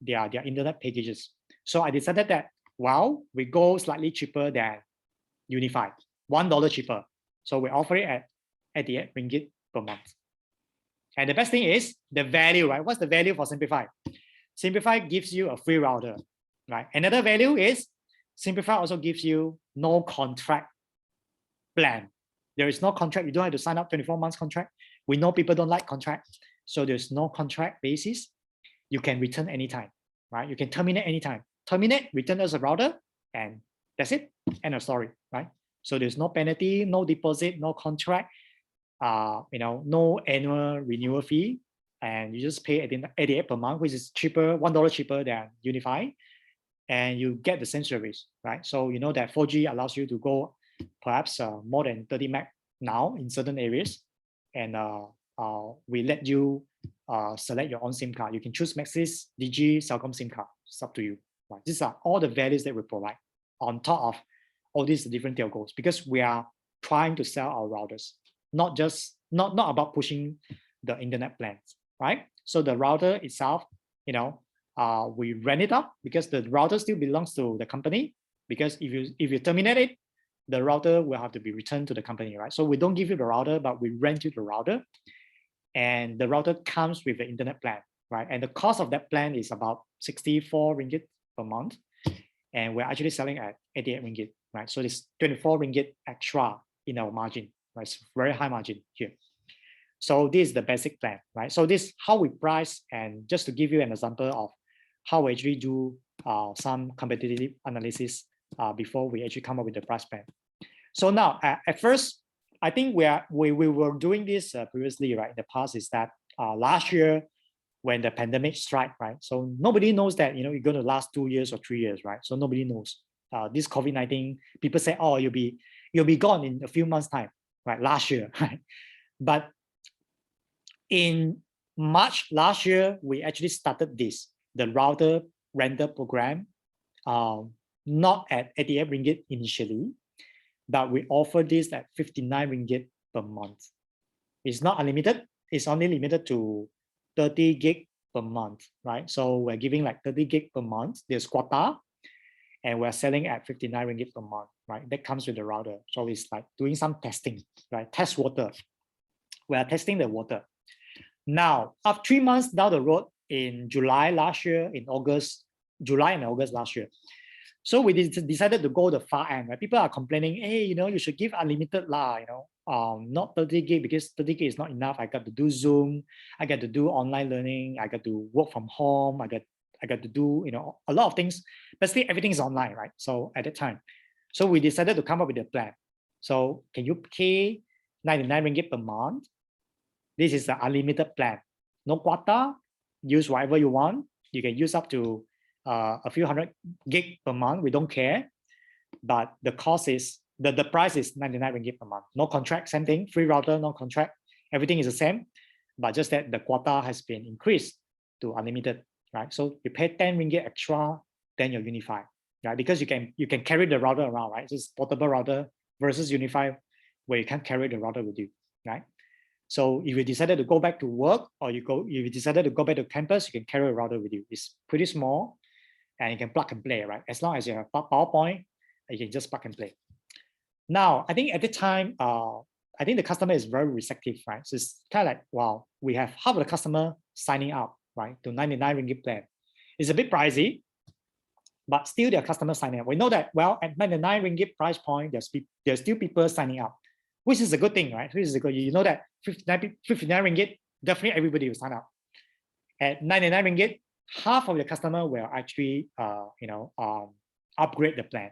internet packages. So I decided that, well, we go slightly cheaper than Unify, $1 cheaper. So we offer it at 88 ringgit per month. And the best thing is the value, right? What's the value for Simplify? Simplify gives you a free router, right? Another value is Simplify also gives you no contract plan. There is no contract. You don't have to sign up 24 months contract. We know people don't like contract. So there's no contract basis. You can return anytime, right? You can terminate anytime. Terminate, return us a router, and that's it. End of story, right? So there's no penalty, no deposit, no contract, no annual renewal fee, and you just pay 88 per month, which is cheaper, $1 cheaper than Unify, and you get the same service, right? So you know that 4G allows you to go perhaps more than 30 meg now in certain areas, and we let you select your own SIM card. You can choose Maxis, Digi, Celcom SIM card. It's up to you. Right? These are all the values that we provide on top of all these different telcos, because we are trying to sell our routers, not about pushing the internet plans, right? So the router itself, we rent it up because the router still belongs to the company. Because if you terminate it, the router will have to be returned to the company, right? So we don't give you the router, but we rent you the router, and the router comes with the internet plan, right? And the cost of that plan is about 64 ringgit per month, and we're actually selling at 88 ringgit, right? So it's 24 ringgit extra in our margin, right? It's very high margin here. So this is the basic plan, right? So this is how we price, and just to give you an example of how we actually do some competitive analysis before we actually come up with the price plan. So now, at first, I think we were doing this previously, right? In the past, is that last year when the pandemic struck, right? So nobody knows that you're going to last 2 years or 3 years, right? So nobody knows. This COVID-19, people say, oh, you'll be gone in a few months' time, right? Last year, right? But in March last year, we actually started the router rental program, not at 88 ringgit initially, but we offer this at 59 ringgit per month. It's not unlimited. It's only limited to 30 gig per month, right? So we're giving like 30 gig per month. There's quota, and we're selling at 59 ringgit per month, right? That comes with the router. So it's like doing some testing, right? Test water. We are testing the water. Now, after 3 months down the road, in July last year, July and August last year, so we decided to go the far end, right? People are complaining, hey, you should give unlimited lah, not 30 gig, because 30 gig is not enough. I got to do Zoom, I got to do online learning, I got to work from home, I got to do, a lot of things. Basically, everything is online, right? So at that time, so we decided to come up with a plan. So can you pay 99 ringgit per month? This is the unlimited plan. No quota, use whatever you want. You can use up to a few hundred gig per month. We don't care. But the cost is, the price is 99 ringgit per month. No contract, same thing. Free router, no contract. Everything is the same. But just that the quota has been increased to unlimited, right? So you pay 10 ringgit extra than your Unify, right? Because you can carry the router around, right? It's portable router versus Unify, where you can't carry the router with you, right? So if you decided to go back to work, or if you decided to go back to campus, you can carry a router with you. It's pretty small, and you can plug and play, right? As long as you have PowerPoint, you can just plug and play. Now, I think at the time, I think the customer is very receptive, right? So it's kind of like, wow, we have half of the customer signing up, right, to 99 ringgit plan. It's a bit pricey, but still there are customers signing up. We know that, well, at 99 ringgit price point, there's still people signing up, which is a good thing, right? Which is a good, you know that 59 ringgit definitely everybody will sign up. At 99 ringgit, half of the customer will actually, upgrade the plan.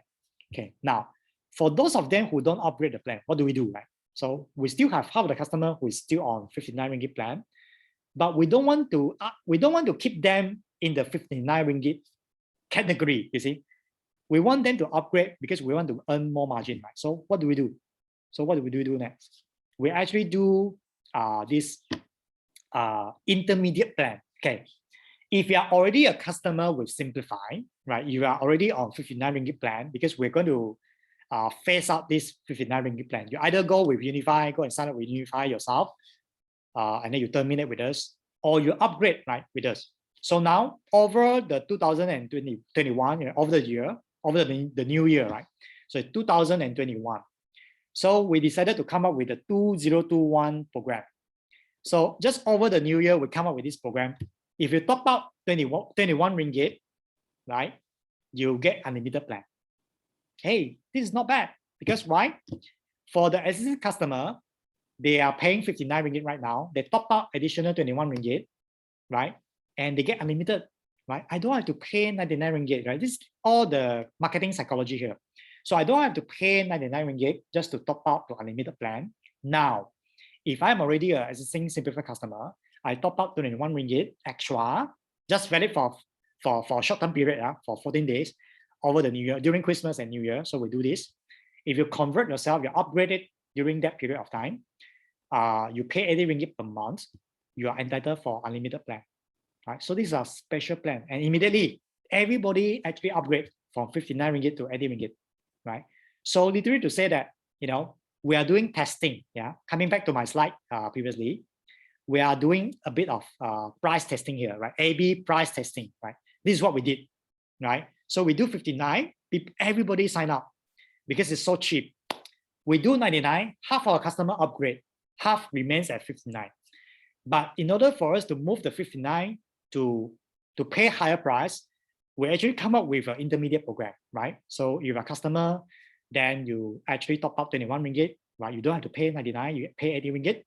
Okay, now, for those of them who don't upgrade the plan, what do we do, right? So we still have half of the customer who is still on 59 ringgit plan, but we don't want to keep them in the 59 ringgit category, you see. We want them to upgrade because we want to earn more margin, right? So what do we do? So what do we do next? We actually do this intermediate plan. Okay, if you are already a customer with Simplify, right? You are already on 59 ringgit plan, because we're going to phase out this 59 ringgit plan. You either go with Unify, go and sign up with Unify yourself, and then you terminate with us, or you upgrade, right, with us. So now over the 2021, over the year, over the new year, right? So 2021. So we decided to come up with a 2021 program. So just over the new year, we come up with this program. If you top up 21 ringgit, right, you get unlimited plan. Hey, this is not bad, because why? For the existing customer, they are paying 59 ringgit right now. They top up additional 21 ringgit, right? And they get unlimited, right? I don't have to pay 99 ringgit, right? This is all the marketing psychology here. So I don't have to pay 99 ringgit just to top up to unlimited plan. Now, if I'm already an existing Simplify customer, I top up 21 ringgit extra, just valid for a short-term period, for 14 days over the new year, during Christmas and New Year. So we do this. If you convert yourself, you upgrade it during that period of time, you pay 80 ringgit per month, you are entitled for unlimited plan. Right? So these are special plan, and immediately everybody actually upgrade from 59 ringgit to 80 ringgit, right? So literally to say that, we are doing testing. Yeah, coming back to my slide previously, we are doing a bit of price testing here, right? A/B price testing, right? This is what we did, right? So we do 59, everybody sign up because it's so cheap. We do 99, half our customer upgrade, half remains at 59. But in order for us to move the 59 to pay higher price, we actually come up with an intermediate program, right? So if you're a customer, then you actually top up 21 ringgit, right? You don't have to pay 99, you pay 80 ringgit.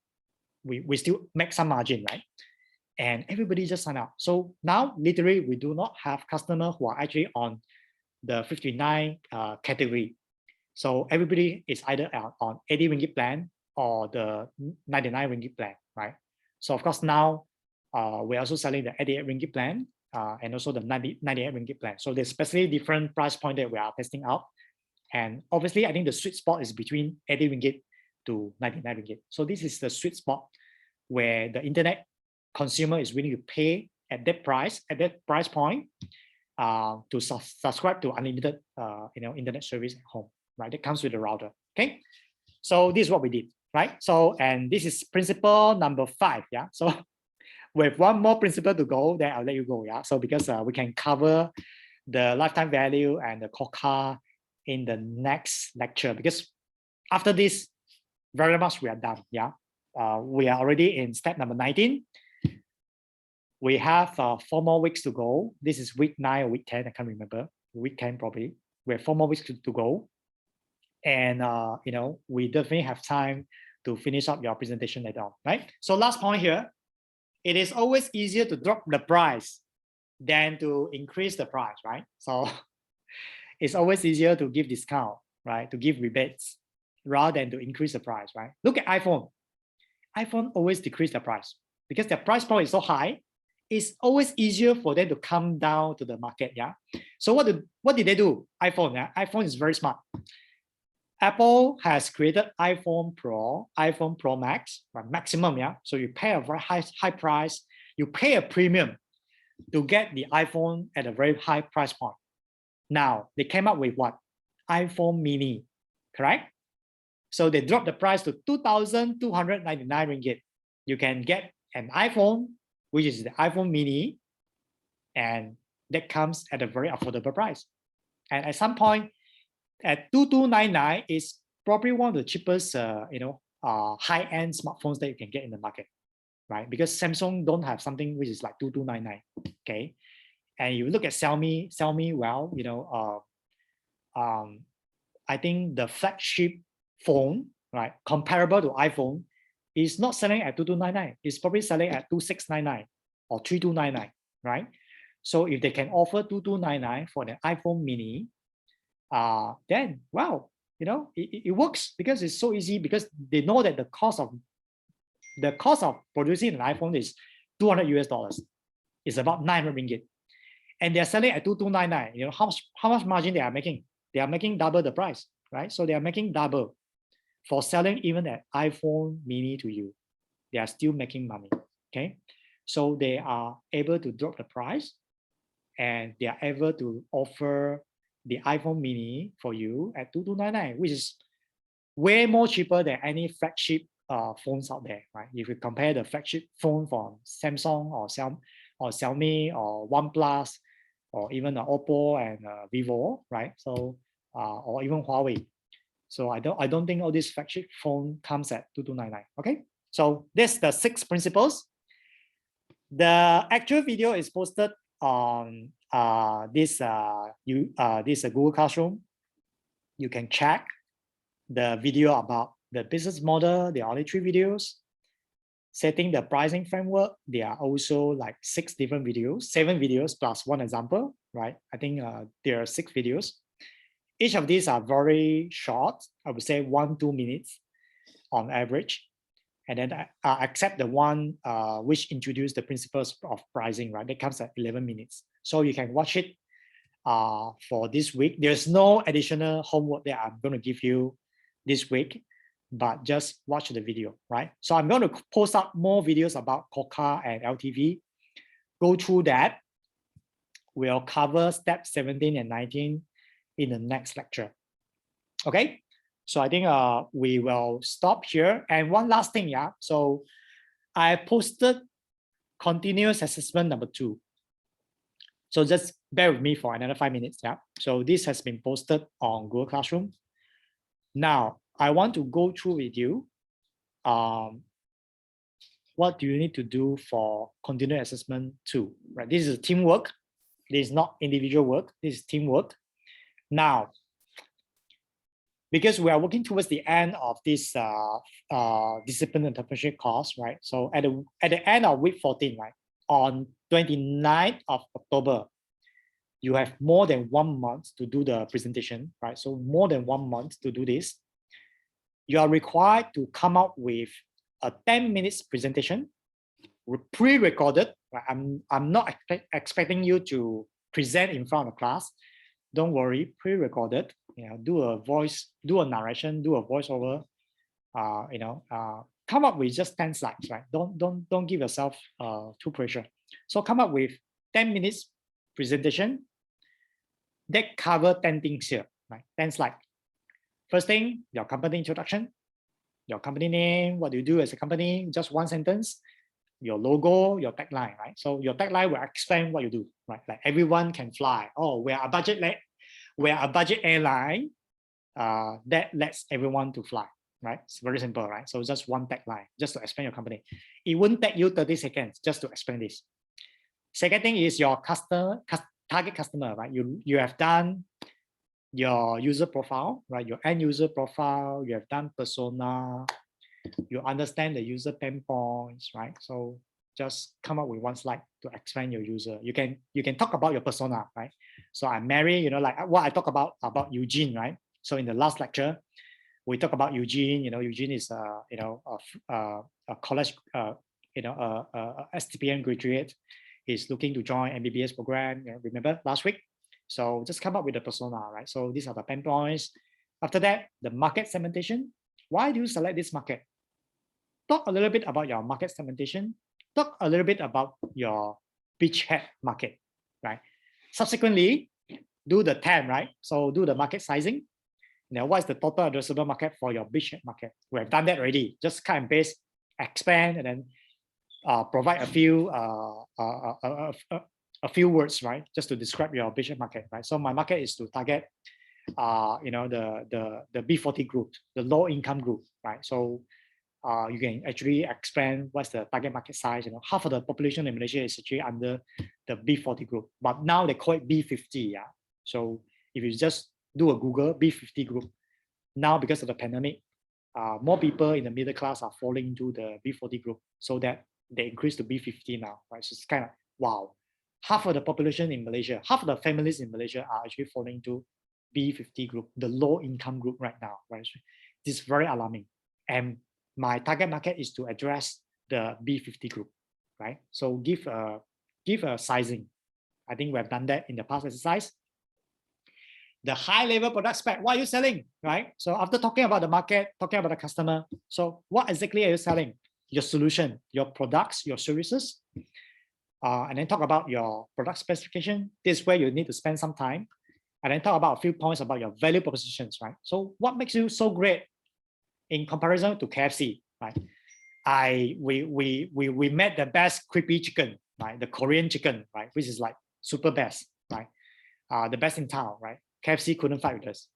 We still make some margin, right? And everybody just sign up. So now, literally, we do not have customers who are actually on the 59 category. So everybody is either on 80 ringgit plan or the 99 ringgit plan, right? So of course now we're also selling the 88 ringgit plan and also the 98 ringgit plan. So there's especially different price point that we are testing out. And obviously, I think the sweet spot is between 80 ringgit to 99 ringgit. So this is the sweet spot where the internet consumer is willing to pay at that price point to subscribe to unlimited internet service at home, right? That comes with the router. Okay, so this is what we did, right? So, and this is principle number 5. Yeah, so with one more principle to go, then I'll let you go. Yeah, so because we can cover the lifetime value and the COCA in the next lecture, because after this, very much we are done. Yeah, we are already in step number 19. We have 4 more weeks to go. This is week 9 or week 10. I can't remember. Week 10 probably. We have 4 more weeks to go, and we definitely have time to finish up your presentation later on, right? So last point here, it is always easier to drop the price than to increase the price, right? So it's always easier to give discount, right? To give rebates rather than to increase the price, right? Look at iPhone. iPhone always decrease the price because their price point is so high. It's always easier for them to come down to the market. Yeah. So what did they do? iPhone. Yeah? iPhone is very smart. Apple has created iPhone Pro, iPhone Pro Max, right? Maximum. Yeah. So you pay a very high price. You pay a premium to get the iPhone at a very high price point. Now they came up with what? iPhone Mini, correct? So they dropped the price to 2,299 ringgit. You can get an iPhone, which is the iPhone Mini, and that comes at a very affordable price. And at some point, at 2,299 is probably one of the cheapest, high-end smartphones that you can get in the market, right? Because Samsung don't have something which is like 2,299. Okay, and you look at Xiaomi. Well, I think the flagship phone, right, comparable to iPhone, It's not selling at 2299. It's probably selling at 2699 or 3299, right? So if they can offer 2299 for the iPhone mini, then wow, you know, it works because it's so easy, because they know that the cost of producing an iPhone is $200. It's about 900 ringgit, and they're selling at 2299. You know how much margin they are making? They are making double the price, right? So they are making double for selling even an iPhone mini to you. They are still making money. Okay, so they are able to drop the price, and they are able to offer the iPhone mini for you at 2299, which is way more cheaper than any flagship phones out there, right? If you compare the flagship phone from Samsung or Xiaomi or OnePlus or even Oppo and Vivo, right? So or even Huawei. So I don't think all these flagship phone comes at 2299. Okay, so this the 6 principles. The actual video is posted on this Google Classroom. You can check the video about the business model. There are only 3 videos. Setting the pricing framework, there are also like 6 different videos, 7 videos plus 1 example, right? I think there are 6 videos. Each of these are very short. I would say 1-2 minutes on average. And then except the one which introduced the principles of pricing, right? That comes at 11 minutes. So you can watch it for this week. There's no additional homework that I'm going to give you this week, but just watch the video, right? So I'm going to post up more videos about KOCA and LTV. Go through that. We'll cover step 17 and 19 in the next lecture. Okay, so I think we will stop here. And one last thing, yeah. So I posted continuous assessment number 2. So just bear with me for another 5 minutes, yeah. So this has been posted on Google Classroom. Now I want to go through with you. What do you need to do for continuous assessment 2? Right, this is teamwork. This is not individual work. This is teamwork. Now, because we are working towards the end of this discipline entrepreneurship course, right? So at the end of week 14, right, on 29th of October, you have more than 1 month to do the presentation, right? So more than 1 month to do this. You are required to come up with a 10 minutes presentation, pre-recorded. Right? I'm not expecting you to present in front of the class. Don't worry, pre-recorded. You know, do a voice, do a narration, do a voiceover. Come up with just 10 slides, right? Don't give yourself too pressure. So come up with 10 minutes presentation that cover 10 things here, right? 10 slides. First thing, your company introduction, your company name, what do you do as a company, just 1 sentence, your logo, your tagline, right? So your tagline will explain what you do, right? Like everyone can fly. Oh, we're a budget airline that lets everyone to fly, right? It's very simple, right? So just 1 tagline, just to explain your company. It wouldn't take you 30 seconds just to explain this. Second thing is your target customer, right? You have done your user profile, right? Your end user profile, you have done persona, you understand the user pain points, right? So just come up with 1 slide to explain your user. You can talk about your persona, right? So I'm Mary, you know, like what I talk about Eugene, right? So in the last lecture, we talk about Eugene. You know, Eugene is a college, STPM graduate. He's looking to join MBBS program. You know, remember last week? So just come up with the persona, right? So these are the pain points. After that, the market segmentation. Why do you select this market? Talk a little bit about your market segmentation. Talk a little bit about your beachhead market, right? Subsequently, do the TAM, right? So do the market sizing. Now, what is the total addressable market for your beachhead market? We have done that already. Just cut and paste, expand, and then provide a few words, right? Just to describe your beachhead market, right? So my market is to target, the B40 group, the low income group, right? So you can actually expand what's the target market size. You know, half of the population in Malaysia is actually under the B40 group, but now they call it B50. Yeah. So if you just do a Google B50 group, now because of the pandemic, more people in the middle class are falling into the B40 group, so that they increase to B50 now, right? So it's kind of wow. Half of the population in Malaysia, half of the families in Malaysia are actually falling into B50 group, the low income group right now, right? So this is very alarming. And my target market is to address the B50 group, right? So give a sizing. I think we have done that in the past exercise. The high level product spec, what are you selling, right? So after talking about the market, talking about the customer, so what exactly are you selling? Your solution, your products, your services, and then talk about your product specification. This is where you need to spend some time, and then talk about a few points about your value propositions, right? So what makes you so great in comparison to KFC, right? We met the best crispy chicken, right? The Korean chicken, right? Which is like super best, right? The best in town, right? KFC couldn't fight with us.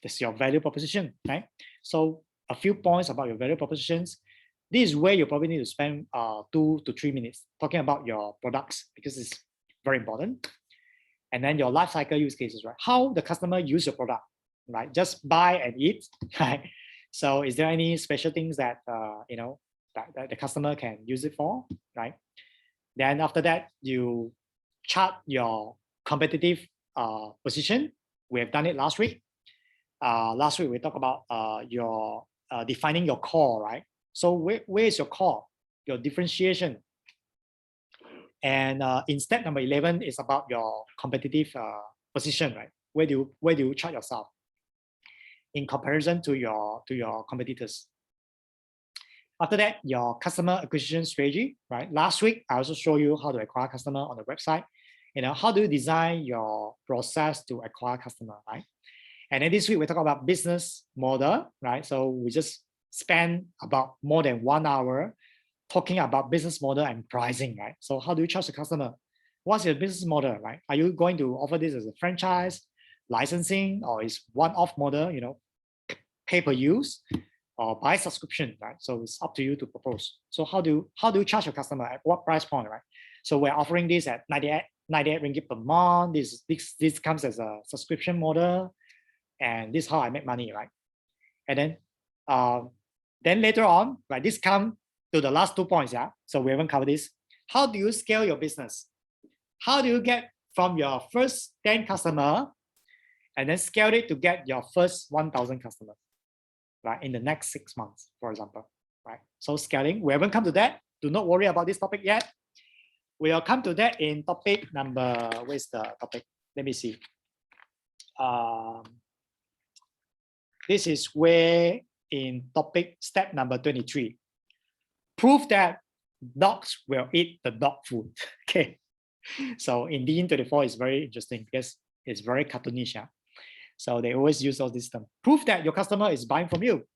That's your value proposition, right? So a few points about your value propositions. This is where you probably need to spend 2 to 3 minutes talking about your products, because it's very important. And then your life cycle use cases, right? How the customer use your product, right? Just buy and eat, right? So is there any special things that that the customer can use it for, right? Then after that, you chart your competitive position. We have done it last week. Last week we talked about your defining your core, right? So where is your core, your differentiation? And in step number 11 is about your competitive position, right? Where do you chart yourself in comparison to your competitors? After that, your customer acquisition strategy, right? Last week I also show you how to acquire customer on the website. How do you design your process to acquire customer, right? And then this week we talk about business model, right? So we just spend about more than 1 hour talking about business model and pricing, right? So how do you charge the customer? What's your business model, right? Are you going to offer this as a franchise, licensing, or is one-off model, pay per use, or by subscription, right? So it's up to you to propose. So how do you charge your customer, at what price point, right? So we're offering this at 98 ringgit per month. This comes as a subscription model, and this is how I make money, right? And then later on, right, this comes to the last 2 points, yeah. So we haven't covered this. How do you scale your business? How do you get from your first 10 customer and then scale it to get your first 1,000 customers, right? In the next 6 months, for example, right? So scaling, we haven't come to that. Do not worry about this topic yet. We'll come to that in topic number, where's the topic? Let me see. This is where in topic step number 23. Prove that dogs will eat the dog food. Okay. So in DIN24 is very interesting because it's very cartoonish. Yeah? So they always use all this term. Prove that your customer is buying from you.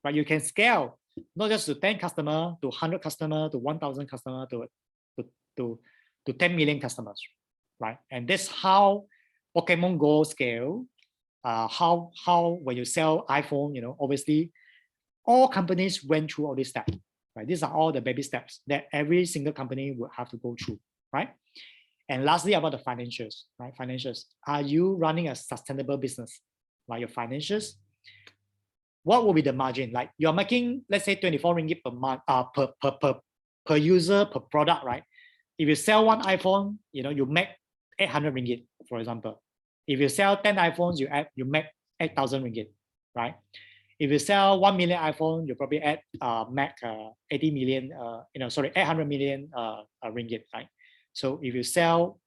Right? You can scale not just to 10 customer, to 100 customer, to 1,000 customer, to 10 million customers, right? And that's how Pokemon Go scale. How when you sell iPhone, obviously all companies went through all these steps, right? These are all the baby steps that every single company will have to go through, right? And lastly, about the financials, right? Financials. Are you running a sustainable business? Right? Your financials. What will be the margin? Like you're making, let's say, 24 ringgit per month, per user, per product, right? If you sell one iPhone, you make 800 ringgit, for example. If you sell 10 iPhones, you make 8,000 ringgit, right? If you sell 1 million iPhone, you probably make 80 million, 800 million ringgit, right? So if you sell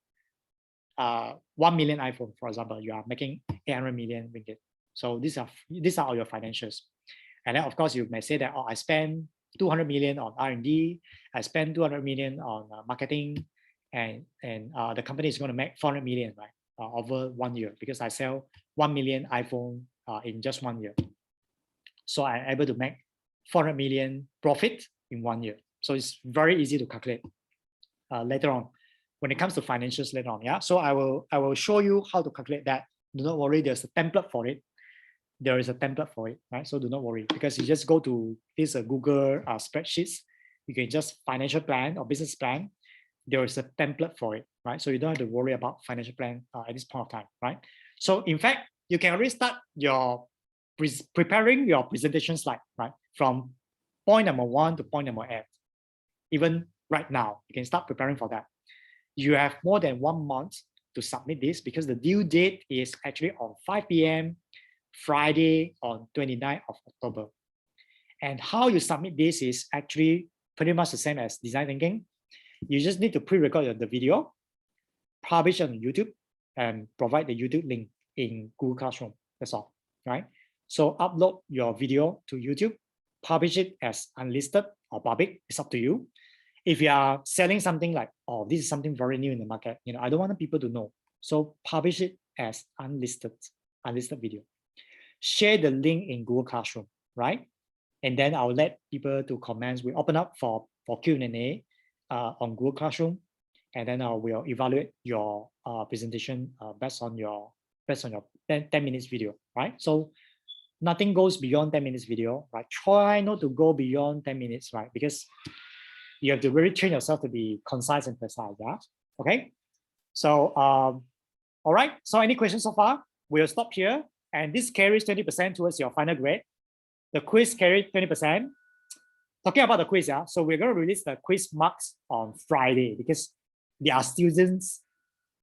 1 million iPhone, for example, you are making 800 million ringgit. So these are all your financials. And then of course you may say that, I spend 200 million on R&D, I spend 200 million on marketing, and the company is going to make 400 million, right, over 1 year, because I sell 1 million iPhone in just 1 year. So I'm able to make 400 million profit in 1 year. So it's very easy to calculate later on when it comes to financials later on. Yeah. So I will show you how to calculate that. Do not worry. There's a template for it. There is a template for it, right? So do not worry, because you just go to this Google spreadsheets. You can just financial plan or business plan. There is a template for it, right? So you don't have to worry about financial plan at this point of time, right? So in fact, you can already start your preparing your presentation slide, right? From point number 1 to point number 8. Even right now, you can start preparing for that. You have more than 1 month to submit this because the due date is actually on 5 p.m. Friday on 29th of October. And how you submit this is actually pretty much the same as design thinking. You just need to pre-record the video, publish on YouTube, and provide the YouTube link in Google Classroom. That's all, right? So upload your video to YouTube, publish it as unlisted or public. It's up to you. If you are selling something like, oh, this is something very new in the market, I don't want people to know. So publish it as unlisted video. Share the link in Google Classroom, right? And then I'll let people to comment. We open up for Q&A on Google Classroom, and then I will evaluate your presentation based on your 10 minutes video, right? So nothing goes beyond 10 minutes video, right? Try not to go beyond 10 minutes, right? Because you have to really train yourself to be concise and precise, yeah? Okay? So, all right. So any questions so far? We'll stop here. And this carries 20% towards your final grade. The quiz carried 20%. Talking about the quiz, yeah. So we're going to release the quiz marks on Friday because there are students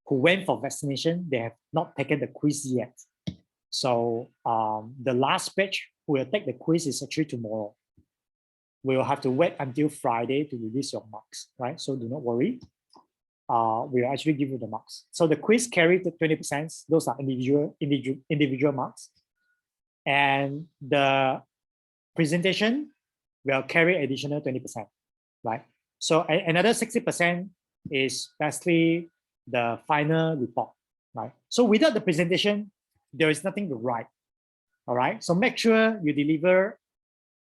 who went for vaccination. They have not taken the quiz yet. So the last batch who will take the quiz is actually tomorrow. We will have to wait until Friday to release your marks, right? So do not worry. We will actually give you the marks. So the quiz carried the 20%. Those are individual marks. And the presentation will carry additional 20%, right? So another 60% is basically the final report, right? So without the presentation, there is nothing to write, all right? So make sure you deliver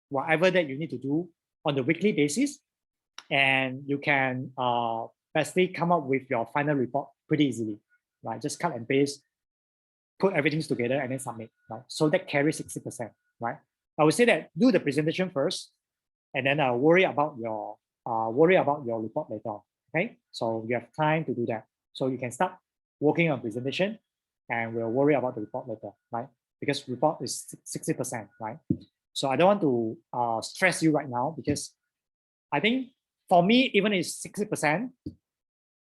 whatever that you need to do on the weekly basis, and you can basically come up with your final report pretty easily, right? Just cut and paste, put everything together, and then submit, right? So that carries 60%, right? I would say that do the presentation first, and then worry about your report later. Okay, so you have time to do that. So you can start working on presentation, and we'll worry about the report later, right? Because report is 60%, right? So I don't want to stress you right now because I think for me, even if it's 60%,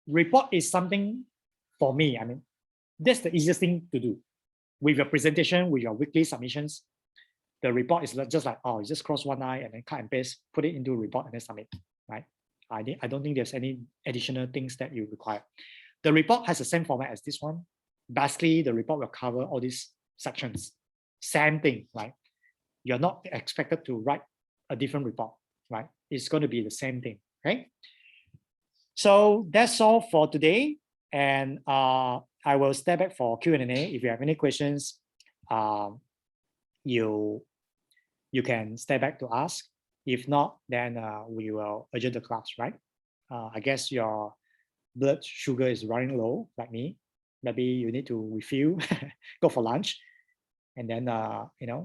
report is something for me. I mean, that's the easiest thing to do. With your presentation, with your weekly submissions, the report is just like, oh, you just cross one eye and then cut and paste, put it into a report and then submit, right? I don't think there's any additional things that you require. The report has the same format as this one. Basically, the report will cover all these sections. Same thing, right? You're not expected to write a different report, right? It's going to be the same thing, okay? So that's all for today. And I will step back for Q&A. If you have any questions, you can step back to ask. If not, then we will adjourn the class, right? I guess your blood sugar is running low, like me. Maybe you need to refill, go for lunch, and then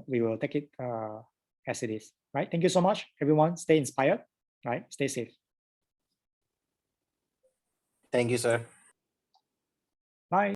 we will take it as it is, right? Thank you so much, everyone. Stay inspired, right? Stay safe.
Thank you, sir.
Bye.